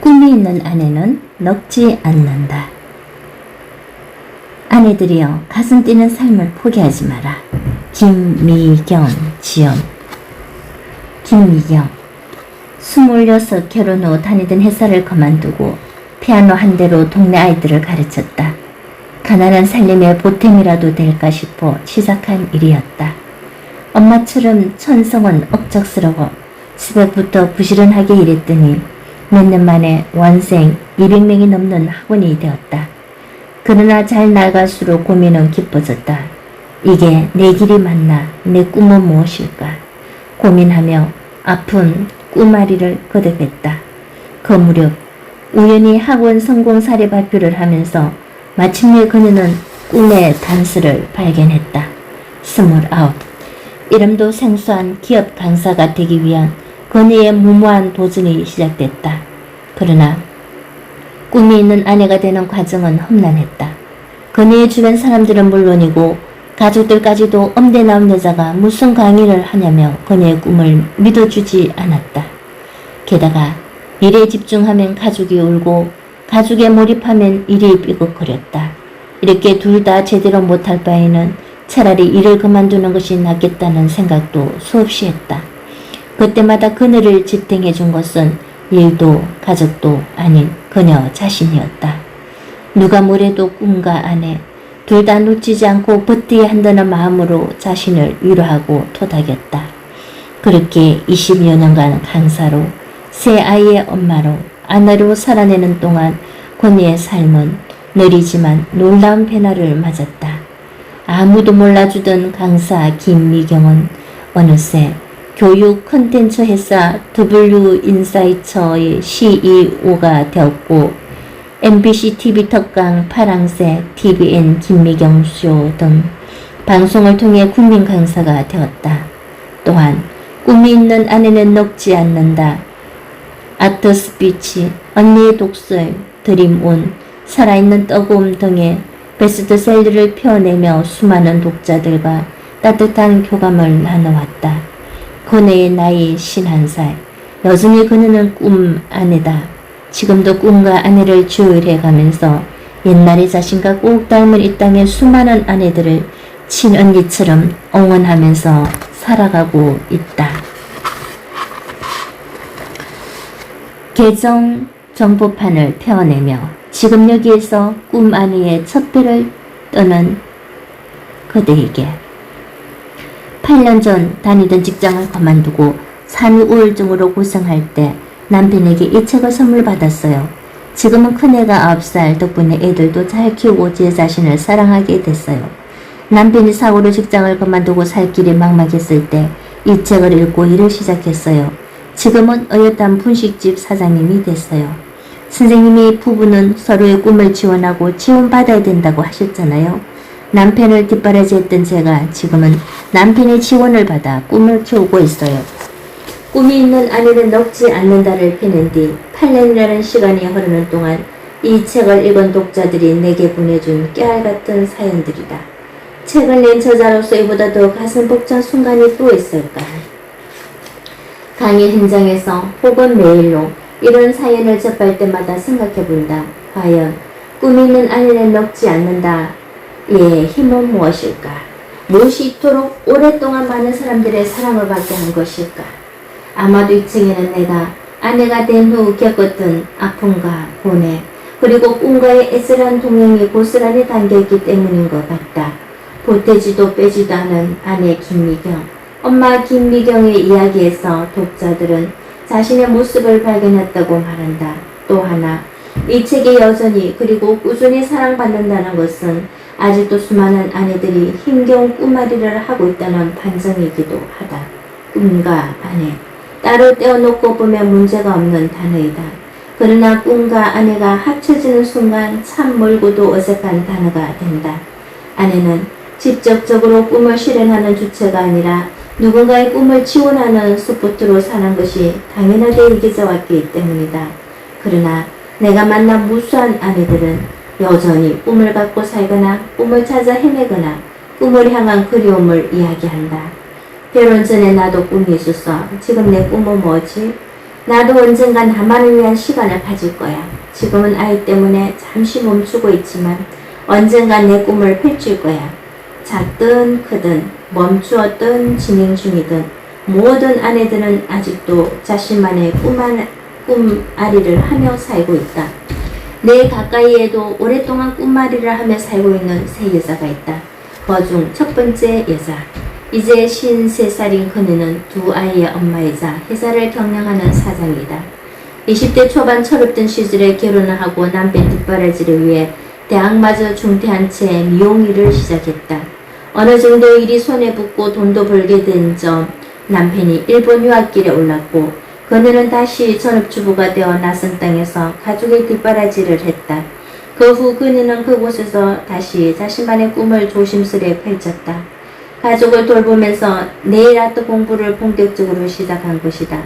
꿈이 있는 아내는 넉지 않는다. 아내들이여 가슴 뛰는 삶을 포기하지 마라. 김미경 지연. 김미경 26 결혼 후 다니던 회사를 그만두고 피아노 한 대로 동네 아이들을 가르쳤다. 가난한 살림의 보탬이라도 될까 싶어 시작한 일이었다. 엄마처럼 천성은 억척스러워 새벽부터 부지런하게 일했더니 몇 년 만에 원생 200명이 넘는 학원이 되었다. 그러나 잘 나갈수록 고민은 깊어졌다. 이게 내 길이 맞나? 내 꿈은 무엇일까? 고민하며 아픈 꿈앓이를 거듭했다. 그 무렵 우연히 학원 성공 사례 발표를 하면서 마침내 그녀는 꿈의 단서를 발견했다. 29. 이름도 생소한 기업 강사가 되기 위한 그녀의 무모한 도전이 시작됐다. 그러나 꿈이 있는 아내가 되는 과정은 험난했다. 그녀의 주변 사람들은 물론이고 가족들까지도 엄대 나온 여자가 무슨 강의를 하냐며 그녀의 꿈을 믿어주지 않았다. 게다가 일에 집중하면 가족이 울고 가족에 몰입하면 일이 삐걱거렸다. 이렇게 둘 다 제대로 못할 바에는 차라리 일을 그만두는 것이 낫겠다는 생각도 수없이 했다. 그때마다 그녀를 지탱해 준 것은 일도 가족도 아닌 그녀 자신이었다. 누가 뭐래도 꿈과 아내 둘 다 놓치지 않고 버텨야 한다는 마음으로 자신을 위로하고 토닥였다. 그렇게 20여 년간 강사로 세 아이의 엄마로 아내로 살아내는 동안 그녀의 삶은 느리지만 놀라운 변화를 맞았다. 아무도 몰라주던 강사 김미경은 어느새 교육 콘텐츠 회사 W인사이처의 CEO가 되었고 MBC TV 특강 파랑새 TVN 김미경 쇼 등 방송을 통해 국민 강사가 되었다. 또한 꿈이 있는 아내는 넉지 않는다. 아트 스피치, 언니의 독설, 드림온, 살아있는 뜨거움 등의 베스트셀러를 펴내며 수많은 독자들과 따뜻한 교감을 나눠왔다. 그녀의 나이 51살. 여전히 그녀는 꿈 아내다. 지금도 꿈과 아내를 조율해가면서 옛날의 자신과 꼭 닮은 이 땅의 수많은 아내들을 친언니처럼 응원하면서 살아가고 있다. 계정 정보판을 펴내며 지금 여기에서 꿈 아내의 첫 배를 떠는 그대에게 8년 전 다니던 직장을 그만두고 산후 우울증으로 고생할 때 남편에게 이 책을 선물 받았어요. 지금은 큰애가 9살 덕분에 애들도 잘 키우고 제 자신을 사랑하게 됐어요. 남편이 사고로 직장을 그만두고 살 길이 막막했을 때 이 책을 읽고 일을 시작했어요. 지금은 어엿한 분식집 사장님이 됐어요. 선생님이 부부는 서로의 꿈을 지원하고 지원받아야 된다고 하셨잖아요. 남편을 뒷바라지했던 제가 지금은 남편의 지원을 받아 꿈을 키우고 있어요. 꿈이 있는 아내는 넉지 않는다를 펴낸 뒤 8년이라는 시간이 흐르는 동안 이 책을 읽은 독자들이 내게 보내준 깨알같은 사연들이다. 책을 낸 저자로서 이보다 더 가슴 벅찬 순간이 또 있을까? 강의 현장에서 혹은 메일로 이런 사연을 접할 때마다 생각해본다. 과연 꿈이 있는 아내는 넉지 않는다. 의 힘은 무엇일까? 무엇이 이토록 오랫동안 많은 사람들의 사랑을 받게 한 것일까? 아마도 이 책에는 내가 아내가 된 후 겪었던 아픔과 고뇌 그리고 꿈과의 애절한 동행이 고스란히 담겨있기 때문인 것 같다. 보태지도 빼지도 않은 아내 김미경, 엄마 김미경의 이야기에서 독자들은 자신의 모습을 발견했다고 말한다. 또 하나, 이 책이 여전히 그리고 꾸준히 사랑받는다는 것은 아직도 수많은 아내들이 힘겨운 꿈앓이를 하고 있다는 반증이기도 하다. 꿈과 아내, 따로 떼어놓고 보면 문제가 없는 단어이다. 그러나 꿈과 아내가 합쳐지는 순간 참 멀고도 어색한 단어가 된다. 아내는 직접적으로 꿈을 실현하는 주체가 아니라 누군가의 꿈을 지원하는 서포트로 사는 것이 당연하게 여겨져 왔기 때문이다. 그러나 내가 만난 무수한 아내들은 여전히 꿈을 갖고 살거나 꿈을 찾아 헤매거나 꿈을 향한 그리움을 이야기한다. 결혼 전에 나도 꿈이 있었어. 지금 내 꿈은 뭐지? 나도 언젠간 나만을 위한 시간을 가질 거야. 지금은 아이 때문에 잠시 멈추고 있지만 언젠간 내 꿈을 펼칠 거야. 작든 크든 멈추었든 진행 중이든 모든 아내들은 아직도 자신만의 꿈앓이를 하며 살고 있다. 내 가까이에도 오랫동안 꿈말이를 하며 살고 있는 세 여자가 있다. 그중 첫 번째 여자. 이제 53살인 그녀는 두 아이의 엄마이자 회사를 경영하는 사장이다. 20대 초반 철없던 시절에 결혼을 하고 남편 뒷바라지를 위해 대학마저 중퇴한 채 미용 일을 시작했다. 어느 정도 일이 손에 붙고 돈도 벌게 된 점 남편이 일본 유학길에 올랐고 그녀는 다시 전업주부가 되어 낯선 땅에서 가족의 뒷바라지를 했다. 그 후 그녀는 그곳에서 다시 자신만의 꿈을 조심스레 펼쳤다. 가족을 돌보면서 네일 아트 공부를 본격적으로 시작한 것이다.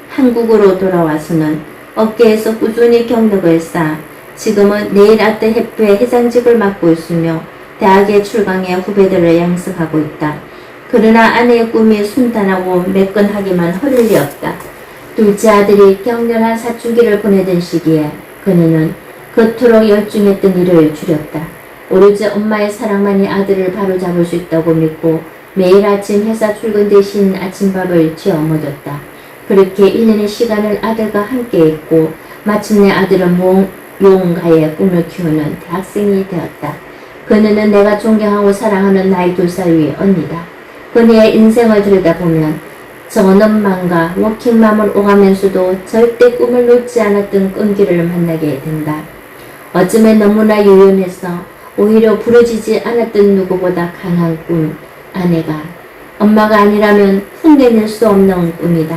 한국으로 돌아와서는 업계에서 꾸준히 경력을 쌓아 지금은 네일 아트 협회 회장직을 맡고 있으며 대학에 출강해 후배들을 양성하고 있다. 그러나 아내의 꿈이 순탄하고 매끈하기만 허를 리 없다. 둘째 아들이 격렬한 사춘기를 보내던 시기에 그녀는 그토록 열중했던 일을 줄였다. 오로지 엄마의 사랑만이 아들을 바로잡을 수 있다고 믿고 매일 아침 회사 출근 대신 아침밥을 지어 먹였다. 그렇게 1년의 시간을 아들과 함께 했고 마침내 아들은 무용가의 꿈을 키우는 대학생이 되었다. 그녀는 내가 존경하고 사랑하는 나이 2살 위의 언니다. 그녀의 인생을 들여다보면 전업맘과 워킹맘을 오가면서도 절대 꿈을 놓지 않았던 끈기를 만나게 된다. 어쩌면 너무나 유연해서 오히려 부러지지 않았던 누구보다 강한 꿈, 아내가 엄마가 아니라면 흉내낼 수 없는 꿈이다.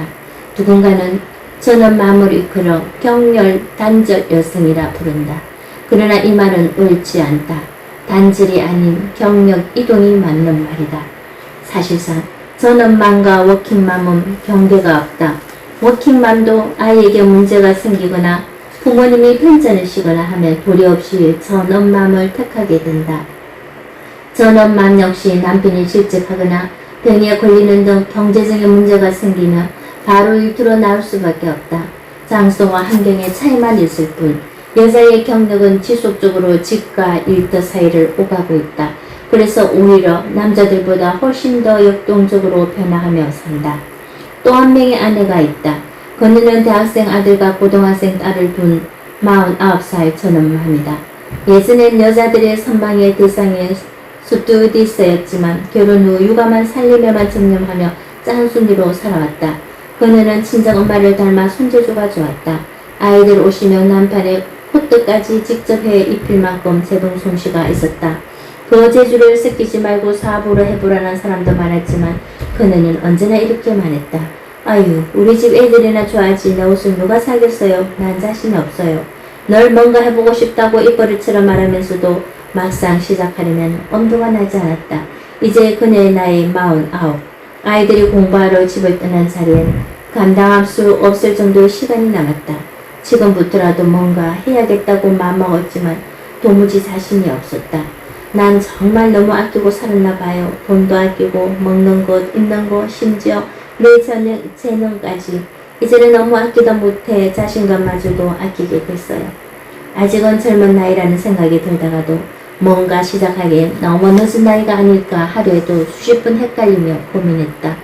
누군가는 전업맘을 이끌어 격렬 단절 여성이라 부른다. 그러나 이 말은 옳지 않다. 단절이 아닌 경력 이동이 맞는 말이다. 사실상 전업맘과 워킹맘은 경계가 없다. 워킹맘도 아이에게 문제가 생기거나 부모님이 편찮을 쉬거나 하면 도리 없이 전업맘을 택하게 된다. 전업맘 역시 남편이 실직하거나 병에 걸리는 등 경제적인 문제가 생기면 바로 일터로 나올 수밖에 없다. 장소와 환경의 차이만 있을 뿐 여자의 경력은 지속적으로 집과 일터 사이를 오가고 있다. 그래서 오히려 남자들보다 훨씬 더 역동적으로 변화하며 산다. 또 한 명의 아내가 있다. 그녀는 대학생 아들과 고등학생 딸을 둔 49살 전업맘이다. 예전엔 여자들의 선망의 대상인 스튜디스였지만 결혼 후 육아만 살림에만 전념하며 짠순이로 살아왔다. 그녀는 친정엄마를 닮아 손재주가 좋았다. 아이들 오시면 남편의 코트까지 직접 해 입힐 만큼 제동 솜씨가 있었다. 그 재주를 쓰키지 말고 사업으로 해보라는 사람도 많았지만 그녀는 언제나 이렇게만 했다. 아유, 우리 집 애들이나 좋아하지 내 옷을 누가 사겠어요? 난 자신이 없어요. 널 뭔가 해보고 싶다고 입버릇처럼 말하면서도 막상 시작하려면 엄두가 나지 않았다. 이제 그녀의 나이 49. 아이들이 공부하러 집을 떠난 자리엔 감당할 수 없을 정도의 시간이 남았다. 지금부터라도 뭔가 해야겠다고 마음먹었지만 도무지 자신이 없었다. 난 정말 너무 아끼고 살았나 봐요. 돈도 아끼고 먹는 것, 입는 것, 심지어 내 재능까지. 이제는 너무 아끼다 못해 자신감마저도 아끼게 됐어요. 아직은 젊은 나이라는 생각이 들다가도 뭔가 시작하기엔 너무 늦은 나이가 아닐까 하루에도 수십 번 헷갈리며 고민했다.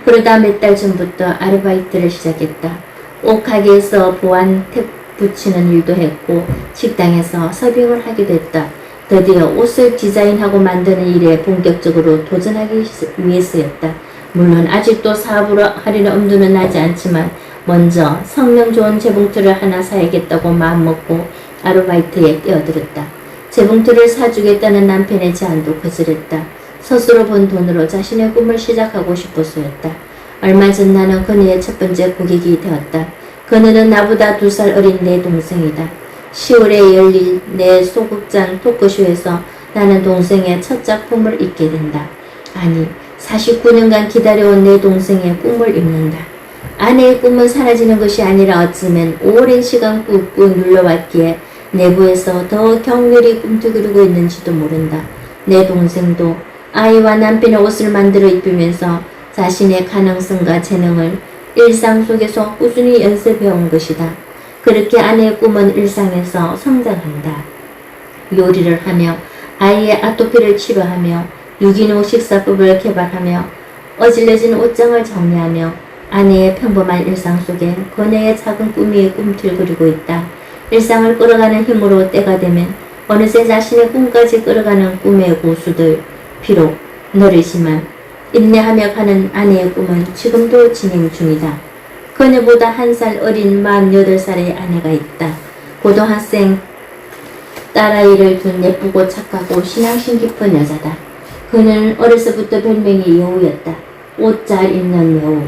그러다 몇 달 전부터 아르바이트를 시작했다. 옷가게에서 보안 탭 붙이는 일도 했고 식당에서 서빙을 하기도 했다. 드디어 옷을 디자인하고 만드는 일에 본격적으로 도전하기 위해서였다. 물론 아직도 사업으로 하려는 엄두는 나지 않지만 먼저 성능 좋은 재봉틀을 하나 사야겠다고 마음먹고 아르바이트에 뛰어들었다. 재봉틀을 사주겠다는 남편의 제안도 거절했다. 스스로 번 돈으로 자신의 꿈을 시작하고 싶어서였다. 얼마 전 나는 그녀의 첫 번째 고객이 되었다. 그녀는 나보다 2살 어린 내 동생이다. 10월에 열릴 내 소극장 토크쇼에서 나는 동생의 첫 작품을 읽게 된다. 아니, 49년간 기다려온 내 동생의 꿈을 읽는다. 아내의 꿈은 사라지는 것이 아니라 어쩌면 오랜 시간 꾹꾹 눌러왔기에 내부에서 더 격렬히 꿈틀거리고 있는지도 모른다. 내 동생도 아이와 남편의 옷을 만들어 입히면서 자신의 가능성과 재능을 일상 속에서 꾸준히 연습해온 것이다. 그렇게 아내의 꿈은 일상에서 성장한다. 요리를 하며 아이의 아토피를 치료하며 유기농 식사법을 개발하며 어질러진 옷장을 정리하며 아내의 평범한 일상 속에 그녀의 작은 꿈이 꿈틀거리고 있다. 일상을 끌어가는 힘으로 때가 되면 어느새 자신의 꿈까지 끌어가는 꿈의 고수들. 비록 느리지만 인내하며 가는 아내의 꿈은 지금도 진행 중이다. 그녀보다 한 살 어린 48살의 아내가 있다. 고등학생 딸아이를 둔 예쁘고 착하고 신앙심 깊은 여자다. 그녀는 어려서부터 별명이 여우였다. 옷 잘 입는 여우,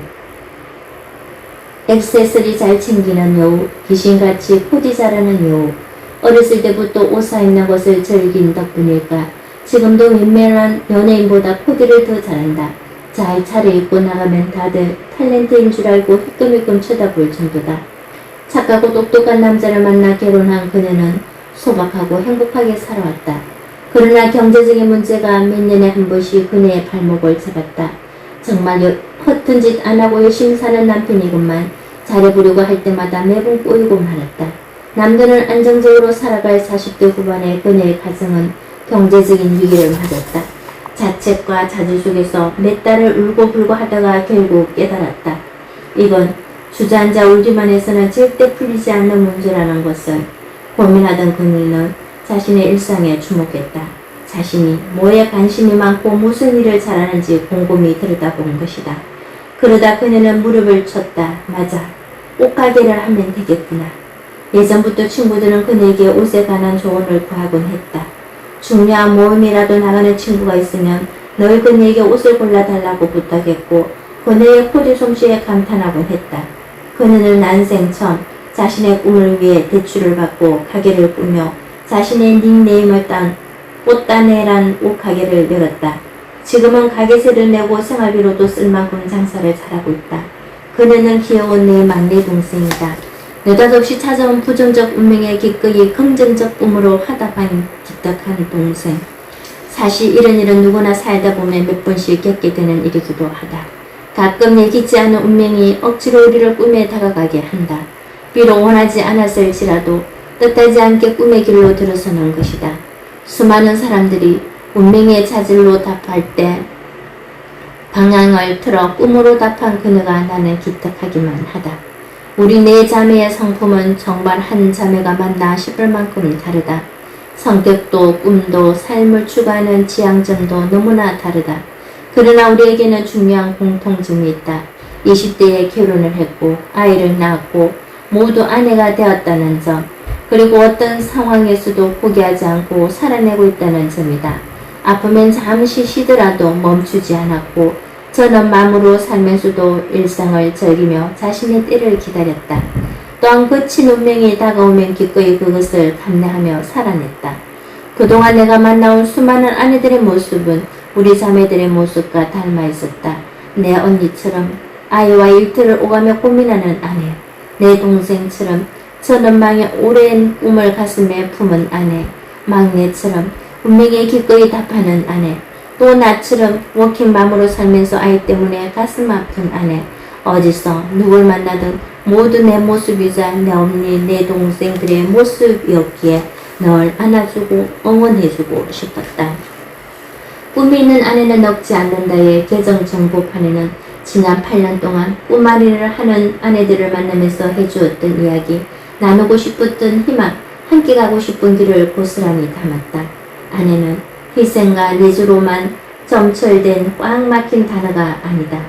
액세서리 잘 챙기는 여우, 귀신같이 코디 잘하는 여우. 어렸을 때부터 옷 사입는 것을 즐긴 덕분일까 지금도 웬만한 연예인보다 코디를 더 잘한다. 잘 차려입고 나가면 다들 탤런트인 줄 알고 힐끔힐끔 쳐다볼 정도다. 착하고 똑똑한 남자를 만나 결혼한 그녀는 소박하고 행복하게 살아왔다. 그러나 경제적인 문제가 몇 년에 한 번씩 그녀의 발목을 잡았다. 정말 허튼 짓 안 하고 열심히 사는 남편이건만 잘해보려고 할 때마다 매번 꼬이고 말았다. 남들은 안정적으로 살아갈 40대 후반의 그녀의 가정은 경제적인 위기를 맞았다. 자책과 자주 속에서 몇 달을 울고불고 하다가 결국 깨달았다. 이건 주저앉아 울기만 해서는 절대 풀리지 않는 문제라는 것을. 고민하던 그녀는 자신의 일상에 주목했다. 자신이 뭐에 관심이 많고 무슨 일을 잘하는지 곰곰이 들여다본 것이다. 그러다 그녀는 무릎을 쳤다. 맞아, 옷가게를 하면 되겠구나. 예전부터 친구들은 그녀에게 옷에 관한 조언을 구하곤 했다. 중요한 모임이라도 나가는 친구가 있으면 늘 그녀에게 옷을 골라달라고 부탁했고 그녀의 코디 솜씨에 감탄하곤 했다. 그녀는 난생 처음 자신의 꿈을 위해 대출을 받고 가게를 꾸며 자신의 닉네임을 딴 꽃다네란 옷가게를 열었다. 지금은 가게세를 내고 생활비로도 쓸만큼 장사를 잘하고 있다. 그녀는 귀여운 내 막내 동생이다. 느닷없이 찾아온 부정적 운명에 기꺼이 긍정적 꿈으로 하다반 기특한 동생. 사실 이런 일은 누구나 살다 보면 몇 번씩 겪게 되는 일이기도 하다. 가끔 예기치 않은 운명이 억지로 우리를 꿈에 다가가게 한다. 비록 원하지 않았을지라도 뜻하지 않게 꿈의 길로 들어서는 것이다. 수많은 사람들이 운명의 자질로 답할 때 방향을 틀어 꿈으로 답한 그녀가 나는 기특하기만 하다. 우리 네 자매의 성품은 정말 한 자매가 맞나 싶을 만큼 다르다. 성격도 꿈도 삶을 추구하는 지향점도 너무나 다르다. 그러나 우리에게는 중요한 공통점이 있다. 20대에 결혼을 했고 아이를 낳았고 모두 아내가 되었다는 점, 그리고 어떤 상황에서도 포기하지 않고 살아내고 있다는 점이다. 아프면 잠시 쉬더라도 멈추지 않았고 저는 마음으로 살면서도 일상을 즐기며 자신의 때를 기다렸다. 또한 거친 운명이 다가오면 기꺼이 그것을 감내하며 살아냈다. 그동안 내가 만나온 수많은 아내들의 모습은 우리 자매들의 모습과 닮아 있었다. 내 언니처럼 아이와 일터를 오가며 고민하는 아내, 내 동생처럼 저는망의 오랜 꿈을 가슴에 품은 아내, 막내처럼 운명에 기꺼이 답하는 아내, 또 나처럼 워킹맘으로 살면서 아이 때문에 가슴 아픈 아내. 어디서 누굴 만나든 모두 내 모습이자 내 언니, 내 동생들의 모습이었기에 널 안아주고 응원해주고 싶었다. 꿈이 있는 아내는 넉지 않는다의 계정 정보판에는 지난 8년 동안 꿈마리를 하는 아내들을 만나면서 해주었던 이야기, 나누고 싶었던 희망, 함께 가고 싶은 길을 고스란히 담았다. 아내는 희생과 내주로만 점철된 꽉 막힌 단어가 아니다.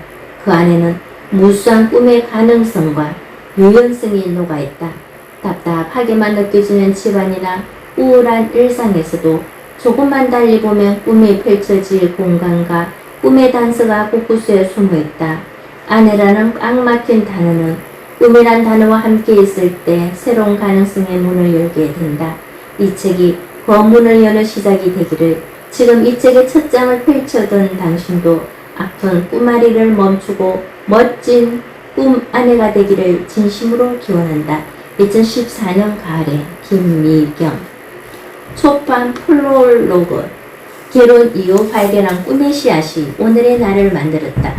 그 안에는 무수한 꿈의 가능성과 유연성이 녹아있다. 답답하게만 느껴지는 집안이나 우울한 일상에서도 조금만 달리 보면 꿈이 펼쳐질 공간과 꿈의 단서가 곳곳에 숨어있다. 아내라는 꽉 막힌 단어는 꿈이란 단어와 함께 있을 때 새로운 가능성의 문을 열게 된다. 이 책이 그 문을 여는 시작이 되기를. 지금 이 책의 첫 장을 펼쳐둔 당신도 아픈 꿈앓이를 멈추고 멋진 꿈 아내가 되기를 진심으로 기원한다. 2014년 가을에 김미경. 초판 프롤로그. 결혼 이후 발견한 꿈의 씨앗이 오늘의 나를 만들었다.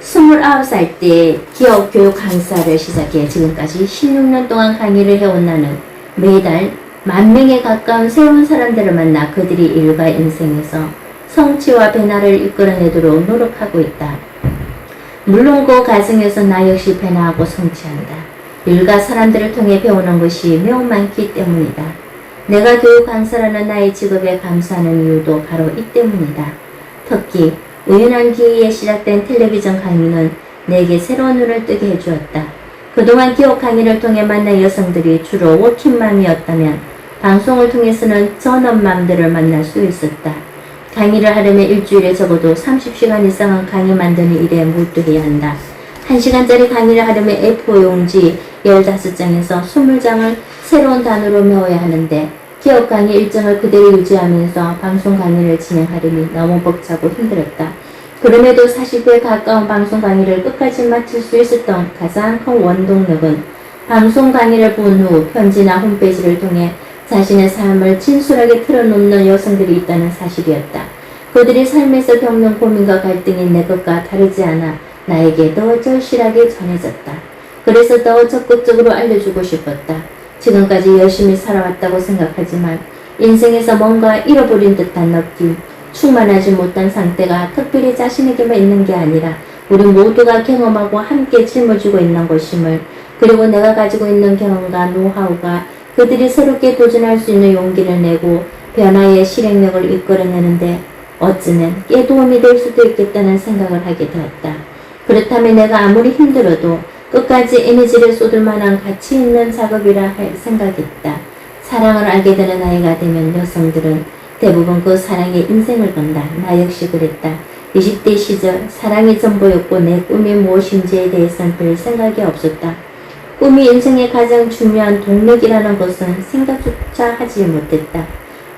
29살 때 기업 교육 강사를 시작해 지금까지 16년 동안 강의를 해온 나는 매달 10,000명에 가까운 새로운 사람들을 만나 그들이 일과 인생에서 성취와 변화를 이끌어내도록 노력하고 있다. 물론 그 과정에서 나 역시 변화하고 성취한다. 일과 사람들을 통해 배우는 것이 매우 많기 때문이다. 내가 교육 강사라는 나의 직업에 감사하는 이유도 바로 이 때문이다. 특히 우연한 기회에 시작된 텔레비전 강의는 내게 새로운 눈을 뜨게 해주었다. 그동안 기업 강의를 통해 만난 여성들이 주로 워킹맘이었다면 방송을 통해서는 전업맘들을 만날 수 있었다. 강의를 하려면 일주일에 적어도 30시간 이상은 강의 만드는 일에 몰두해야 한다. 1시간짜리 강의를 하려면 A4 용지 15장에서 20장을 새로운 단어로 메워야 하는데 기업 강의 일정을 그대로 유지하면서 방송 강의를 진행하려니 너무 벅차고 힘들었다. 그럼에도 40회 가까운 방송 강의를 끝까지 마칠 수 있었던 가장 큰 원동력은 방송 강의를 본 후 편지나 홈페이지를 통해 자신의 삶을 진솔하게 틀어놓는 여성들이 있다는 사실이었다. 그들이 삶에서 겪는 고민과 갈등이 내 것과 다르지 않아 나에게 더 절실하게 전해졌다. 그래서 더 적극적으로 알려주고 싶었다. 지금까지 열심히 살아왔다고 생각하지만 인생에서 뭔가 잃어버린 듯한 느낌, 충만하지 못한 상태가 특별히 자신에게만 있는 게 아니라 우리 모두가 경험하고 함께 짊어지고 있는 것임을, 그리고 내가 가지고 있는 경험과 노하우가 그들이 새롭게 도전할 수 있는 용기를 내고 변화의 실행력을 이끌어내는데 어쩌면 꽤 도움이 될 수도 있겠다는 생각을 하게 되었다. 그렇다면 내가 아무리 힘들어도 끝까지 에너지를 쏟을 만한 가치 있는 작업이라 할 생각했다. 사랑을 알게 되는 나이가 되면 여성들은 대부분 그 사랑에 인생을 건다. 나 역시 그랬다. 20대 시절 사랑이 전부였고 내 꿈이 무엇인지에 대해서는 별 생각이 없었다. 꿈이 인생의 가장 중요한 동력이라는 것은 생각조차 하지 못했다.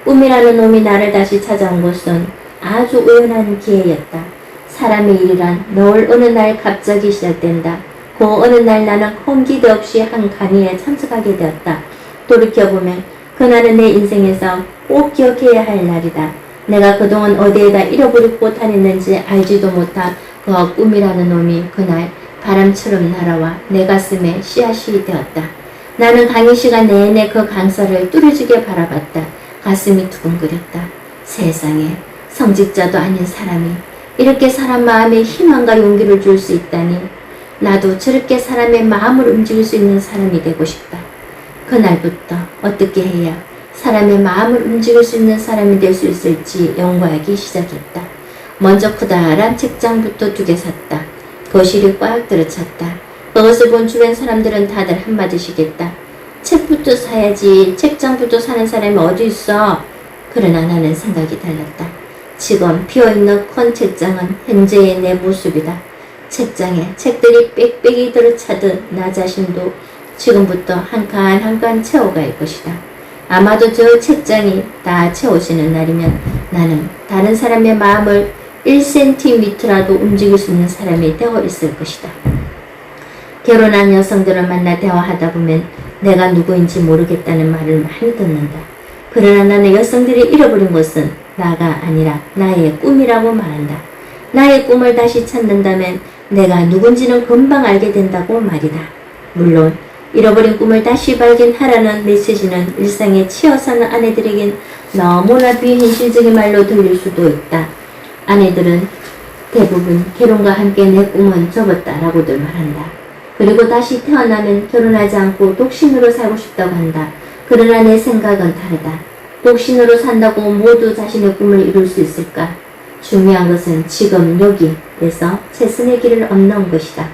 꿈이라는 놈이 나를 다시 찾아온 것은 아주 우연한 기회였다. 사람의 일이란 늘 어느 날 갑자기 시작된다. 그 어느 날 나는 험기대 없이 한 강의에 참석하게 되었다. 돌이켜보면 그날은 내 인생에서 꼭 기억해야 할 날이다. 내가 그동안 어디에다 잃어버리고 다녔는지 알지도 못한 그 꿈이라는 놈이 그날 바람처럼 날아와 내 가슴에 씨앗이 되었다. 나는 강의 시간 내내 그 강사를 뚫어지게 바라봤다. 가슴이 두근거렸다. 세상에 성직자도 아닌 사람이 이렇게 사람 마음에 희망과 용기를 줄 수 있다니, 나도 저렇게 사람의 마음을 움직일 수 있는 사람이 되고 싶다. 그날부터 어떻게 해야 사람의 마음을 움직일 수 있는 사람이 될 수 있을지 연구하기 시작했다. 먼저 커다란 책장부터 2개 샀다. 거실이 꽉 들어찼다. 그것을 본 주변 사람들은 다들 한마디씩 했다. 책부터 사야지, 책장부터 사는 사람이 어디 있어. 그러나 나는 생각이 달랐다. 지금 비어있는 큰 책장은 현재의 내 모습이다. 책장에 책들이 빽빽이 들어차듯 나 자신도 지금부터 한 칸 한 칸 채워갈 것이다. 아마도 저 책장이 다 채워지는 날이면 나는 다른 사람의 마음을 1cm라도 움직일 수 있는 사람이 되어 있을 것이다. 결혼한 여성들을 만나 대화하다 보면 내가 누구인지 모르겠다는 말을 많이 듣는다. 그러나 나는 여성들이 잃어버린 것은 나가 아니라 나의 꿈이라고 말한다. 나의 꿈을 다시 찾는다면 내가 누군지는 금방 알게 된다고 말이다. 물론 잃어버린 꿈을 다시 발견하라는 메시지는 일상에 치여 사는 아내들에겐 너무나 비현실적인 말로 들릴 수도 있다. 아내들은 대부분 결혼과 함께 내 꿈은 접었다라고들 말한다. 그리고 다시 태어나면 결혼하지 않고 독신으로 살고 싶다고 한다. 그러나 내 생각은 다르다. 독신으로 산다고 모두 자신의 꿈을 이룰 수 있을까? 중요한 것은 지금 여기에서 최선의 길을 얻는 것이다.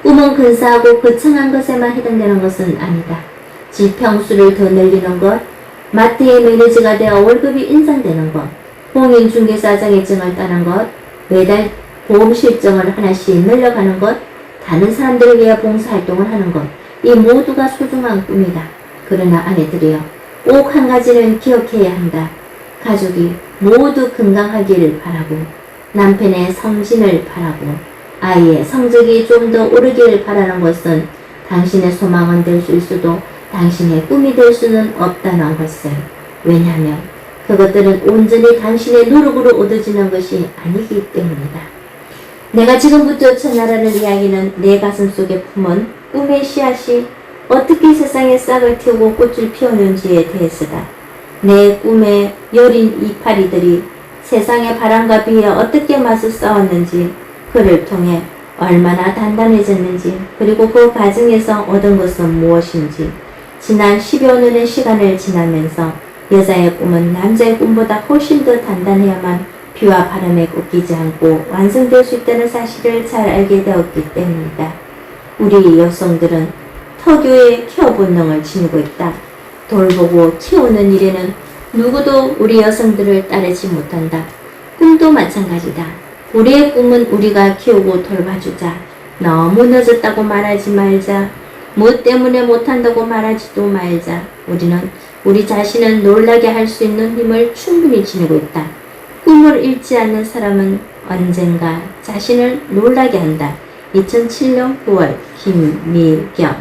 꿈은 근사하고 거창한 것에만 해당되는 것은 아니다. 지평수를 더 늘리는 것, 마트의 매니저가 되어 월급이 인상되는 것, 공인중개사 자격증을 따는 것, 매달 보험 실적을 하나씩 늘려가는 것, 다른 사람들을 위해 봉사활동을 하는 것, 이 모두가 소중한 꿈이다. 그러나 아내들이여, 꼭 한 가지는 기억해야 한다. 가족이 모두 건강하기를 바라고, 남편의 성진을 바라고, 아이의 성적이 좀 더 오르기를 바라는 것은 당신의 소망은 될 수 있어도 당신의 꿈이 될 수는 없다는 것을. 왜냐하면 그것들은 온전히 당신의 노력으로 얻어지는 것이 아니기 때문이다. 내가 지금부터 전하라는 이야기는 내 가슴 속에 품은 꿈의 씨앗이 어떻게 세상에 싹을 틔우고 꽃을 피우는지에 대해서다. 내 꿈의 여린 이파리들이 세상의 바람과 비에 어떻게 맞서 싸웠는지, 그를 통해 얼마나 단단해졌는지, 그리고 그 과정에서 얻은 것은 무엇인지, 지난 10여 년의 시간을 지나면서 여자의 꿈은 남자의 꿈보다 훨씬 더 단단해야만 비와 바람에 꺾이지 않고 완성될 수 있다는 사실을 잘 알게 되었기 때문이다. 우리 여성들은 터교의 케어 본능을 지니고 있다. 돌보고 키우는 일에는 누구도 우리 여성들을 따르지 못한다. 꿈도 마찬가지다. 우리의 꿈은 우리가 키우고 돌봐주자. 너무 늦었다고 말하지 말자. 뭐 때문에 못한다고 말하지도 말자. 우리는 우리 자신을 놀라게 할 수 있는 힘을 충분히 지니고 있다. 꿈을 잃지 않는 사람은 언젠가 자신을 놀라게 한다. 2007년 9월 김미경.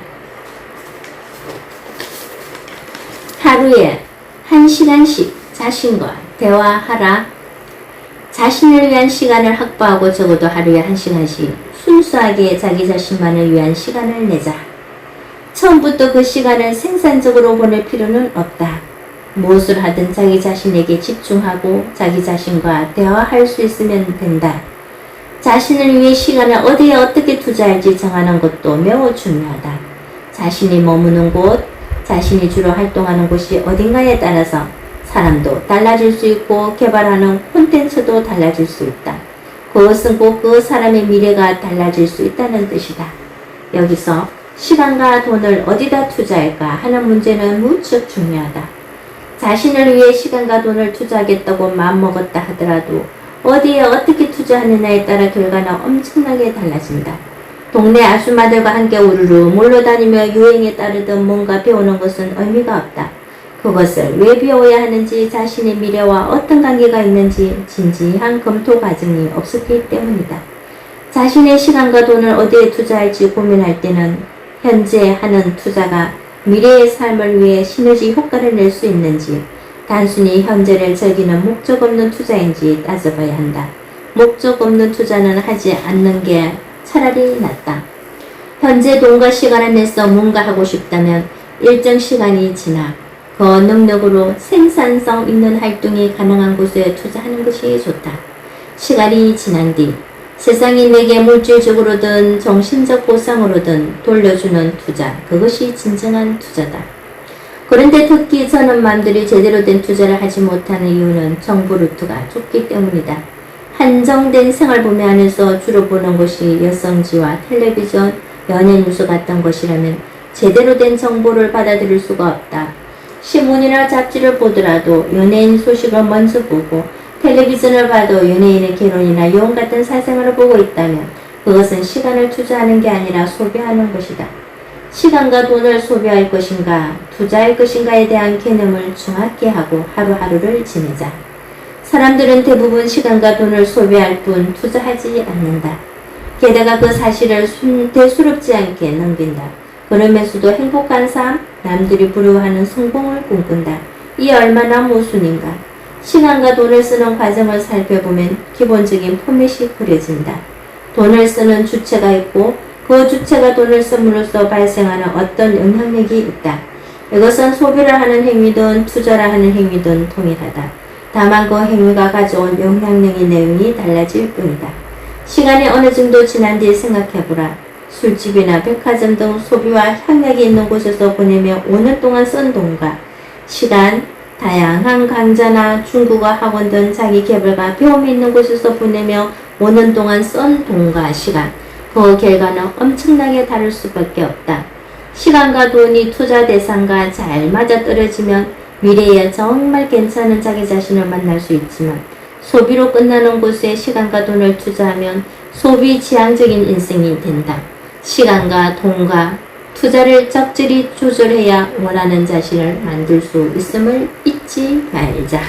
하루에 1시간씩 자신과 대화하라. 자신을 위한 시간을 확보하고 적어도 하루에 1시간씩 순수하게 자기 자신만을 위한 시간을 내자. 처음부터 그 시간을 생산적으로 보낼 필요는 없다. 무엇을 하든 자기 자신에게 집중하고 자기 자신과 대화할 수 있으면 된다. 자신을 위해 시간을 어디에 어떻게 투자할지 정하는 것도 매우 중요하다. 자신이 머무는 곳, 자신이 주로 활동하는 곳이 어딘가에 따라서 사람도 달라질 수 있고 개발하는 콘텐츠도 달라질 수 있다. 그것은 꼭 그 사람의 미래가 달라질 수 있다는 뜻이다. 여기서 시간과 돈을 어디다 투자할까 하는 문제는 무척 중요하다. 자신을 위해 시간과 돈을 투자하겠다고 마음먹었다 하더라도 어디에 어떻게 투자하느냐에 따라 결과는 엄청나게 달라진다. 동네 아줌마들과 함께 우르르 몰려다니며 유행에 따르듯 뭔가 배우는 것은 의미가 없다. 그것을 왜 배워야 하는지, 자신의 미래와 어떤 관계가 있는지 진지한 검토 과정이 없었기 때문이다. 자신의 시간과 돈을 어디에 투자할지 고민할 때는 현재 하는 투자가 미래의 삶을 위해 시너지 효과를 낼 수 있는지, 단순히 현재를 즐기는 목적 없는 투자인지 따져봐야 한다. 목적 없는 투자는 하지 않는 게 차라리 낫다. 현재 돈과 시간을 내서 뭔가 하고 싶다면 일정 시간이 지나 그 능력으로 생산성 있는 활동이 가능한 곳에 투자하는 것이 좋다. 시간이 지난 뒤 세상이 내게 물질적으로든 정신적 보상으로든 돌려주는 투자, 그것이 진정한 투자다. 그런데 특히 저는 남들이 제대로 된 투자를 하지 못하는 이유는 정보 루트가 좁기 때문이다. 한정된 생활범위 안에서 주로 보는 것이 여성지와 텔레비전, 연예 뉴스 같은 것이라면 제대로 된 정보를 받아들일 수가 없다. 신문이나 잡지를 보더라도 연예인 소식을 먼저 보고 텔레비전을 봐도 연예인의 결혼이나 이혼 같은 사생활을 보고 있다면 그것은 시간을 투자하는 게 아니라 소비하는 것이다. 시간과 돈을 소비할 것인가 투자할 것인가에 대한 개념을 정확히 하고 하루하루를 지내자. 사람들은 대부분 시간과 돈을 소비할 뿐 투자하지 않는다. 게다가 그 사실을 대수롭지 않게 넘긴다. 그러면서도 행복한 삶, 남들이 부러워하는 성공을 꿈꾼다. 이 얼마나 모순인가. 시간과 돈을 쓰는 과정을 살펴보면 기본적인 포맷이 그려진다. 돈을 쓰는 주체가 있고 그 주체가 돈을 씀으로써 발생하는 어떤 영향력이 있다. 이것은 소비를 하는 행위든 투자를 하는 행위든 동일하다. 다만 그 행위가 가져온 영향력의 내용이 달라질 뿐이다. 시간이 어느 정도 지난 뒤 생각해보라. 술집이나 백화점 등 소비와 향락이 있는 곳에서 보내며 5년 동안 쓴 돈과 시간, 다양한 강좌나 중국어 학원 등 자기 개발과 배움이 있는 곳에서 보내며 5년 동안 쓴 돈과 시간, 그 결과는 엄청나게 다를 수밖에 없다. 시간과 돈이 투자 대상과 잘 맞아떨어지면 미래에 정말 괜찮은 자기 자신을 만날 수 있지만 소비로 끝나는 곳에 시간과 돈을 투자하면 소비 지향적인 인생이 된다. 시간과 돈과 투자를 적절히 조절해야 원하는 자신을 만들 수 있음을 잊지 말자.